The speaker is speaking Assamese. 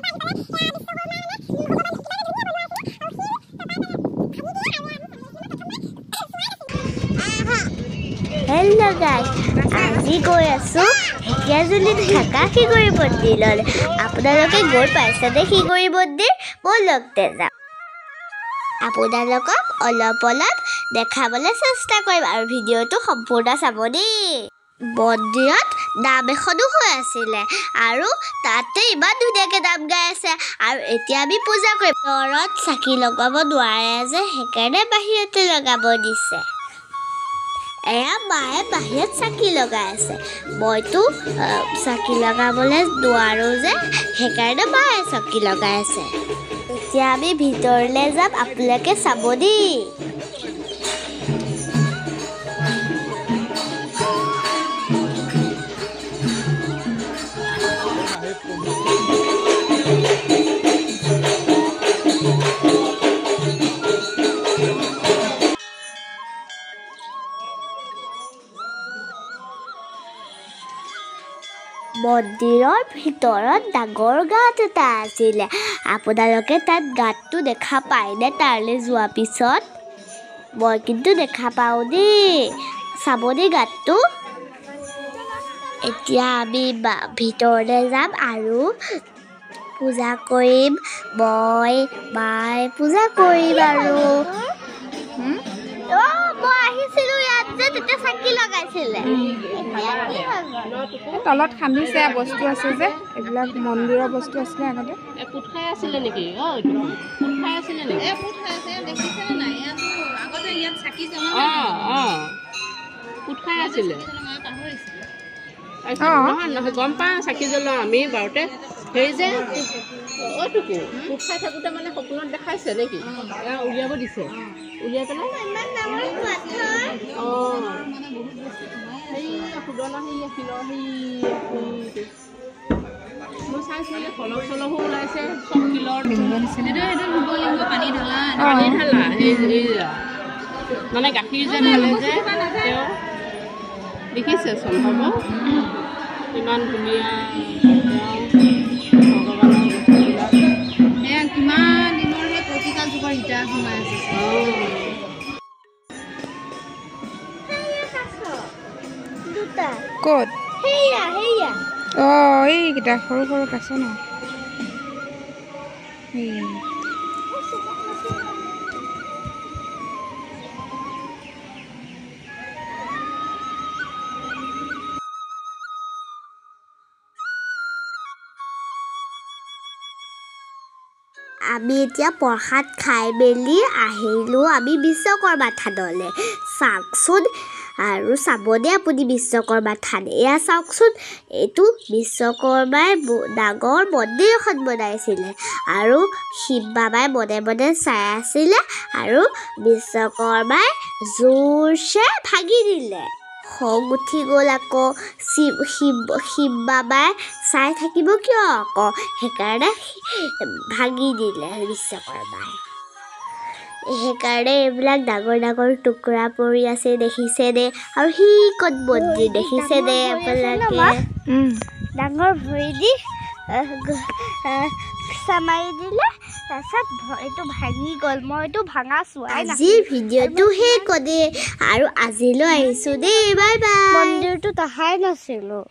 Hello guys, আজি গৈ আছো ঢেকিয়াজুলিত থকা শিগৰি মন্দিৰলৈ। আপোনালোকে গৈ পাইছেনে শিগৰি মন্দিৰ? বলকতে যাম। আপোনালোকক অলপ দেখাবলৈ চেষ্টা কৰিম আৰু ভিডিঅ'টো সম্পূৰ্ণ চাব দেই। মন্দিৰত নাম এখনো হৈ আছিলে আৰু তাতে ইমান ধুনীয়াকৈ নাম গাই আছে। আৰু এতিয়া আমি পূজা কৰিম। ঘৰত চাকি লগাব নোৱাৰে যে সেইকাৰণে বাহিৰতে লগাব দিছে। এয়া মায়ে বাহিৰত চাকি লগাই আছে। মইতো চাকি লগাবলৈ নোৱাৰোঁ যে সেইকাৰণে মায়ে চাকি লগাই আছে। এতিয়া আমি ভিতৰলৈ যাম, আপোনালোকে চাব দেই। মন্দিৰৰ ভিতৰত ডাঙৰ গাঁত এটা আছিলে। আপোনালোকে তাত গাঁতটো দেখা পায়নে? তালৈ যোৱাৰ পিছত মই কিন্তু দেখা পাওঁ দেই। চাব দেই গাঁতটো। এতিয়া আমি ভিতৰলৈ যাম আৰু পূজা কৰিম। মই মায়ে পূজা কৰিম আৰু মই আহিছিলো ইয়াত যে তেতিয়া চাকি লগাইছিলে। তলত খান্দিছে বস্তু আছে যে এইবিলাক মন্দিৰৰ বস্তু আছিলে আগতে। পুট খাই আছিলে নেকি? পুট খাই আছিলে নেকি? পুট খাইছে দেখিছেনে নাই? আগতে ইয়াত চাকি জ্বলা পুট খাই আছিলে। নহয় নহয় গম পাওঁ চাকি জ্বলাওঁ আমি বাৰুতে। সেই যে অ'টুকু পুট খাই থাকোঁতে মানে সপোনত দেখাইছে নেকি? উলিয়াব দিছে, উলিয়াই পেলাই সুদনা শিলৰ মই চাইছিলোঁ কলহ চলহো ওলাইছে চব শিলৰ পানী ঢালা মানে গাখীৰ যে ঢালে যে তেওঁ দেখিছে সম্ভৱ ইমান ধুনীয়া ভগৱানৰ কিমান দিনৰ সেই কৌতিকা যুগৰ ইটা সোমাই আছে। ক'ত? হেয়া এইকেইটা সৰু সৰু কাছ ন। আমি এতিয়া প্ৰসাদ খাই মেলি আহিলোঁ আমি বিশ্বকৰ্মা থানলৈ। চাওকচোন আৰু চাবনে আপুনি বিশ্বকৰ্মা থান? এয়া চাওকচোন, এইটো বিশ্বকৰ্মাই ডাঙৰ মন্দিৰ এখন বনাইছিলে আৰু শিৱ বাবাই মনে মনে চাই আছিলে আৰু বিশ্বকৰ্মাই জোৰছে ভাঙি দিলে। খং উঠি গ'ল আকৌ শিৱ বাবাই চাই থাকিব কিয় আকৌ, সেইকাৰণে ভাঙি দিলে বিশ্বকৰ্মাই। সেইকাৰণে এইবিলাক ডাঙৰ টুকুৰা পৰি আছে দেখিছেনে? আৰু সি ক'ত মন্দিৰ দেখিছেনে আপোনালোকে? ডাঙৰ ভৰি দি চামাৰি দিলে, তাৰপিছত এইটো ভাঙি গ'ল। মইতো ভাঙা চোৱাই নাই। আজি ভিডিঅ'টো শেষ কৰি আৰু আজিলৈ আহিছোঁ দেই। Bye bye. মন্দিৰটো দেখাই নাছিলোঁ।